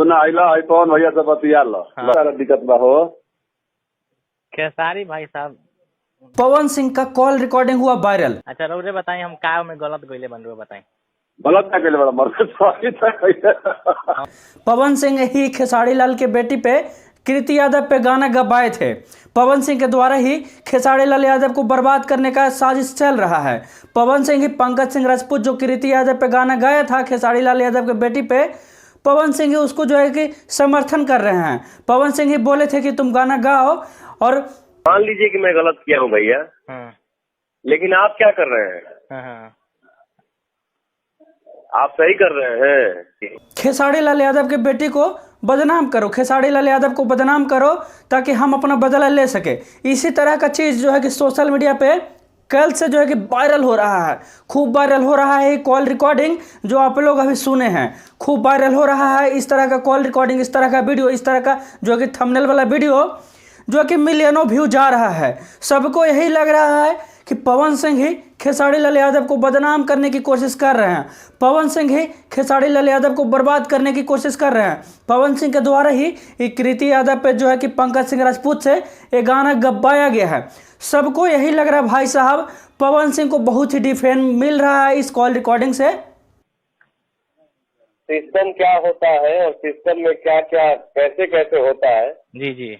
सुना आइला आईफोन भैया से बतिया लो। हाँ। सारा दिक्कत बा हो। खेसारी भाई साहब। पवन सिंह का कॉल रिकॉर्डिंग हुआ वायरल। अच्छा रउरे बताई हम का में गलत गइले बन रउरे बताई। गलत क्या कहले बड़ा मर पवन सिंह ही खेसारी लाल के बेटी पे कृति यादव पे गाना गवाए थे। पवन सिंह के द्वारा ही खेसारी लाल यादव को बर्बाद करने का साजिश चल रहा है। पवन सिंह ही पंकज सिंह राजपूत जो कृति यादव पे गाना गाया था खेसारी लाल यादव के बेटी पे, पवन सिंह ही उसको जो है कि समर्थन कर रहे हैं। पवन सिंह ही बोले थे कि तुम गाना गाओ। और मान लीजिए कि मैं गलत किया हूँ भैया, लेकिन आप क्या कर रहे हैं? आप सही कर रहे हैं। खेसारी लाल यादव के बेटी को बदनाम करो, खेसारी लाल यादव को बदनाम करो ताकि हम अपना बदला ले सके। इसी तरह का चीज़ जो है कि सोशल मीडिया पे कल से जो है कि वायरल हो रहा है, खूब वायरल हो रहा है। कॉल रिकॉर्डिंग जो आप लोग अभी सुने हैं खूब वायरल हो रहा है। इस तरह का कॉल रिकॉर्डिंग, इस तरह का वीडियो, इस तरह का जो कि थंबनेल वाला वीडियो जो कि मिलियनों व्यू जा रहा है। सबको यही लग रहा है कि पवन सिंह ही खेसारी लाल यादव को बदनाम करने की कोशिश कर रहे हैं। पवन सिंह ही खेसारी लाल यादव को बर्बाद करने की कोशिश कर रहे हैं। पवन सिंह के द्वारा ही कृति यादव पे जो है कि पंकज सिंह राजपूत से ये गाना गवाया गया है। सबको यही लग रहा है भाई साहब पवन सिंह को बहुत ही डिफेंड मिल रहा है इस कॉल रिकॉर्डिंग से। सिस्टम क्या होता है और सिस्टम में क्या क्या कैसे कैसे होता है, जी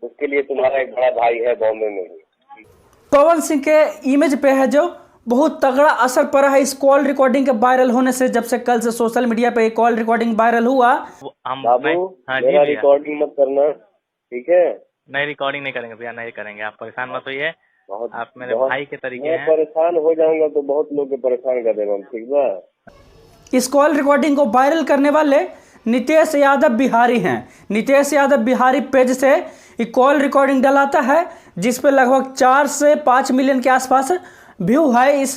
उसके लिए तुम्हारा एक बड़ा भाई है बॉम्बे में ही। पवन सिंह के इमेज पे है जो बहुत तगड़ा असर पड़ा है इस कॉल रिकॉर्डिंग के वायरल होने से। जब से कल से सोशल मीडिया पे कॉल रिकॉर्डिंग वायरल हुआ। बाबू मेरा रिकॉर्डिंग मत करना, ठीक है? नहीं रिकॉर्डिंग नहीं करेंगे भैया, नहीं करेंगे। आप परेशान मत होइए, आप मेरे भाई के तरीके मैं हैं। परेशान हो जाऊंगा तो बहुत लोग के परेशान कर देगा, ठीक बा? इस कॉल रिकॉर्डिंग को वायरल करने वाले नितेश यादव बिहारी हैं। नितेश यादव बिहारी पेज से ये कॉल रिकॉर्डिंग डलाता है जिस पे लगभग 4 से 5 मिलियन के आसपास व्यू है इस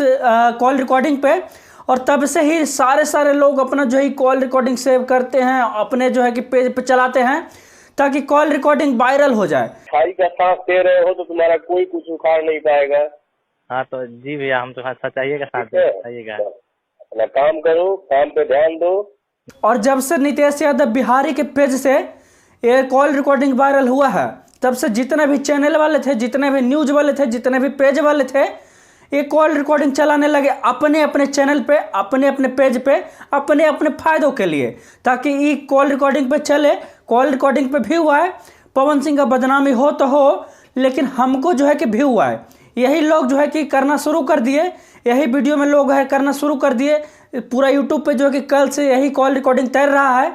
कॉल रिकॉर्डिंग पे। और तब से ही सारे लोग अपना जो है कॉल रिकॉर्डिंग सेव करते हैं, अपने जो है कि पेज पे चलाते हैं ताकि कॉल रिकॉर्डिंग वायरल हो जाए। खाई का सांस दे रहे हो तो तुम्हारा कोई कुछ उखाड़ नहीं पाएगा। हाँ तो जी भैया, हम तो सच्चाई का साथ बताइएगा। अपना काम करो, काम पे ध्यान दो। और जब से नितेश यादव बिहारी के पेज से ये कॉल रिकॉर्डिंग वायरल हुआ है तब से जितने भी चैनल वाले थे, जितने भी न्यूज वाले थे, जितने भी पेज वाले थे, ये कॉल रिकॉर्डिंग चलाने लगे अपने अपने चैनल पे, अपने अपने पेज पे, अपने अपने फायदों के लिए, ताकि ये कॉल रिकॉर्डिंग पे चले। कॉल रिकॉर्डिंग पे भी हुआ है, पवन सिंह का बदनामी हो तो हो, लेकिन हमको जो है कि भी हुआ है। यही लोग जो है कि करना शुरू कर दिए, यही वीडियो में लोग है करना शुरू कर दिए। पूरा यूट्यूब पे जो है कि कल से यही कॉल रिकॉर्डिंग तैर रहा है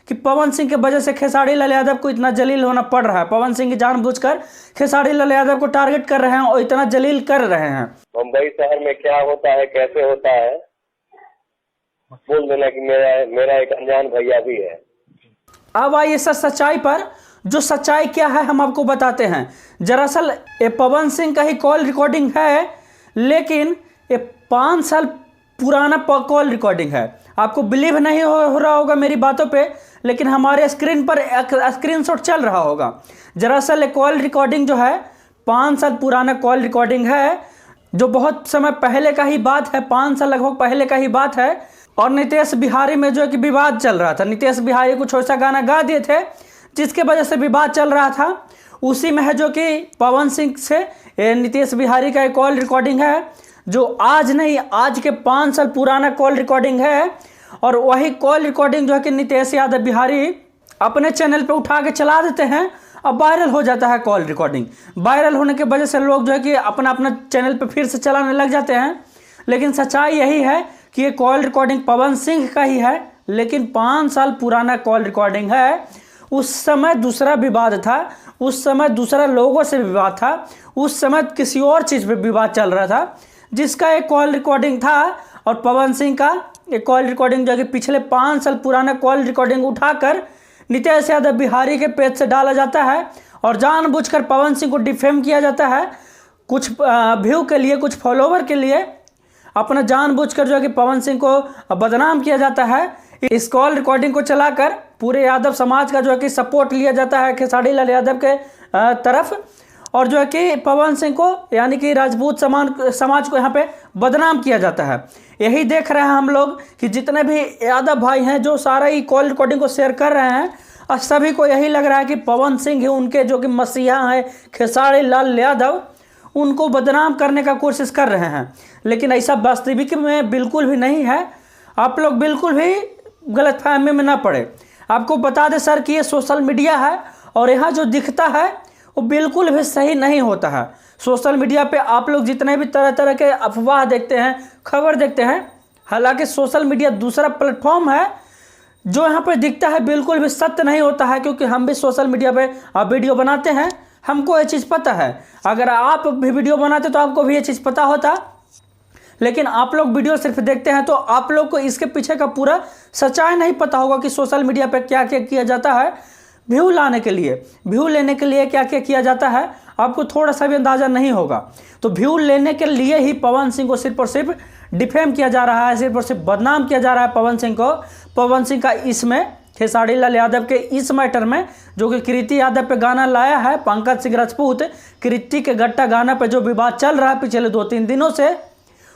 कि पवन सिंह के वजह से खेसारी लाल यादव को इतना जलील होना पड़ रहा है। पवन सिंह की जानबूझकर खेसारी लाल यादव को टारगेट कर रहे हैं और इतना जलील कर रहे हैं। मुंबई शहर में क्या होता है, कैसे होता है, बोल देना कि मेरा एक अनजान भैया भी है। अब आइए सच्चाई पर। जो सच्चाई क्या है हम आपको बताते हैं। दरअसल ये पवन सिंह का ही कॉल रिकॉर्डिंग है, लेकिन ये 5 साल पुराना कॉल रिकॉर्डिंग है। आपको बिलीव नहीं हो रहा होगा मेरी बातों पे, लेकिन हमारे स्क्रीन पर स्क्रीनशॉट चल रहा होगा। दरअसल ये कॉल रिकॉर्डिंग जो है 5 साल पुराना कॉल रिकॉर्डिंग है, जो बहुत समय पहले का ही बात है, 5 साल लगभग पहले का ही बात है। और नितेश बिहारी में जो है कि विवाद चल रहा था। नितेश बिहारी कुछ ऐसा गाना गा दिए थे जिसके वजह से विवाद चल रहा था। उसी में है जो कि पवन सिंह से नितेश बिहारी का एक कॉल रिकॉर्डिंग है, जो आज नहीं, आज के 5 साल पुराना कॉल रिकॉर्डिंग है। और वही कॉल रिकॉर्डिंग जो है कि नितेश यादव बिहारी अपने चैनल पे उठा के चला देते हैं। अब वायरल हो जाता है कॉल रिकॉर्डिंग। वायरल होने की वजह से लोग जो है कि अपना अपना चैनल पे फिर से चलाने लग जाते हैं। लेकिन सच्चाई यही है कि ये कॉल रिकॉर्डिंग पवन सिंह का ही है, लेकिन 5 साल पुराना कॉल रिकॉर्डिंग है। उस समय दूसरा विवाद था, उस समय दूसरा लोगों से विवाद था, उस समय किसी और चीज़ पे विवाद चल रहा था, जिसका एक कॉल रिकॉर्डिंग था। और पवन सिंह का एक कॉल रिकॉर्डिंग जो कि पिछले 5 साल पुराना कॉल रिकॉर्डिंग उठाकर नितेश यादव बिहारी के पेज से डाला जाता है और जानबूझकर पवन सिंह को डिफेम किया जाता है। कुछ व्यू के लिए, कुछ फॉलोवर के लिए अपना जानबूझकर जो है कि पवन सिंह को बदनाम किया जाता है। इस कॉल रिकॉर्डिंग को चलाकर पूरे यादव समाज का जो है कि सपोर्ट लिया जाता है खेसारी लाल यादव के तरफ, और जो है कि पवन सिंह को यानी कि राजपूत समाज को यहाँ पे बदनाम किया जाता है। यही देख रहे हैं हम लोग कि जितने भी यादव भाई हैं जो सारा ही कॉल रिकॉर्डिंग को शेयर कर रहे हैं, और सभी को यही लग रहा है कि पवन सिंह ही उनके जो कि मसीहा हैं खेसारी लाल यादव, उनको बदनाम करने का कोशिश कर रहे हैं। लेकिन ऐसा वास्तविक में बिल्कुल भी नहीं है। आप लोग बिल्कुल भी गलतफहमी में ना पड़े। आपको बता दें सर कि ये सोशल मीडिया है और यहाँ जो दिखता है वो बिल्कुल भी सही नहीं होता है। सोशल मीडिया पे आप लोग जितने भी तरह तरह के अफवाह देखते हैं, खबर देखते हैं, हालांकि सोशल मीडिया दूसरा प्लेटफॉर्म है। जो यहाँ पे दिखता है बिल्कुल भी सत्य नहीं होता है, क्योंकि हम भी सोशल मीडिया पे वीडियो बनाते हैं, हमको ये चीज़ पता है। अगर आप भी वीडियो बनाते तो आपको भी ये चीज़ पता होता, लेकिन आप लोग वीडियो सिर्फ देखते हैं तो आप लोग को इसके पीछे का पूरा सच्चाई नहीं पता होगा कि सोशल मीडिया पे क्या क्या किया जाता है। व्यू लाने के लिए, व्यू लेने के लिए क्या क्या किया जाता है आपको थोड़ा सा भी अंदाज़ा नहीं होगा। तो व्यू लेने के लिए ही पवन सिंह को सिर्फ और सिर्फ डिफेम किया जा रहा है, सिर्फ और सिर्फ बदनाम किया जा रहा है पवन सिंह को। पवन सिंह का इसमें खेसारी लाल यादव के इस मैटर में जो कि कृति यादव पे गाना लाया है पंकज सिंह राजपूत, कृति के गट्टा गाना पे जो विवाद चल रहा है पिछले 2-3 दिनों से,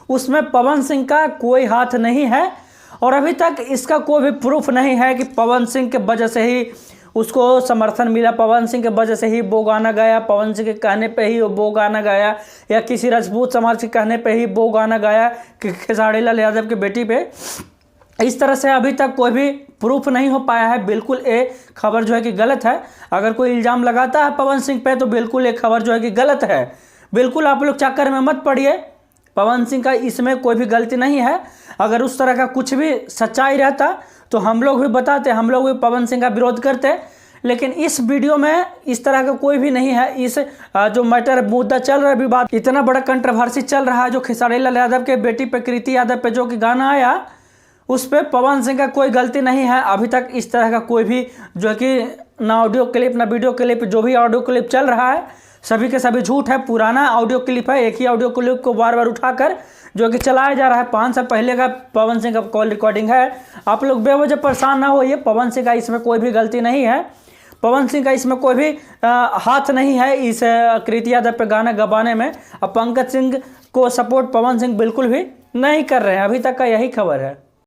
उसमें पवन सिंह का कोई हाथ नहीं है। और अभी तक इसका कोई भी प्रूफ नहीं है कि पवन सिंह के वजह से ही उसको समर्थन मिला, पवन सिंह के वजह से ही वो गाना गाया, पवन सिंह के कहने पे ही वो गाना गाया, या किसी राजपूत समाज के कहने पे ही वो गाना गाया कि खेसारी लाल यादव की बेटी पे। इस तरह से अभी तक कोई भी प्रूफ नहीं हो पाया है। बिल्कुल ये खबर जो है कि गलत है। अगर कोई इल्ज़ाम लगाता है पवन सिंह पे तो बिल्कुल ये खबर जो है कि गलत है। बिल्कुल आप लोग चक्कर में मत पड़िए, पवन सिंह का इसमें कोई भी गलती नहीं है। अगर उस तरह का कुछ भी सच्चाई रहता तो हम लोग भी बताते, हम लोग भी पवन सिंह का विरोध करते। लेकिन इस वीडियो में इस तरह का कोई भी नहीं है। इस जो मैटर मुद्दा चल रहा है, विवाद इतना बड़ा कंट्रोवर्सी चल रहा है जो खेसारी लाल यादव के बेटी पे कृति यादव पे जो कि गाना आया, उस पर पवन सिंह का कोई गलती नहीं है। अभी तक इस तरह का कोई भी जो कि ना ऑडियो क्लिप ना वीडियो क्लिप, जो भी ऑडियो क्लिप चल रहा है सभी के सभी झूठ है। पुराना ऑडियो क्लिप है, एक ही ऑडियो क्लिप को बार बार उठाकर जो कि चलाया जा रहा है। 5 साल पहले का पवन सिंह का कॉल रिकॉर्डिंग है। आप लोग बेवजह परेशान ना होइए, पवन सिंह का इसमें कोई भी गलती नहीं है। पवन सिंह का इसमें कोई भी हाथ नहीं है इस कृति यादव पे गाना गवाने में। अब पंकज सिंह को सपोर्ट पवन सिंह बिल्कुल भी नहीं कर रहे हैं। अभी तक का यही खबर है।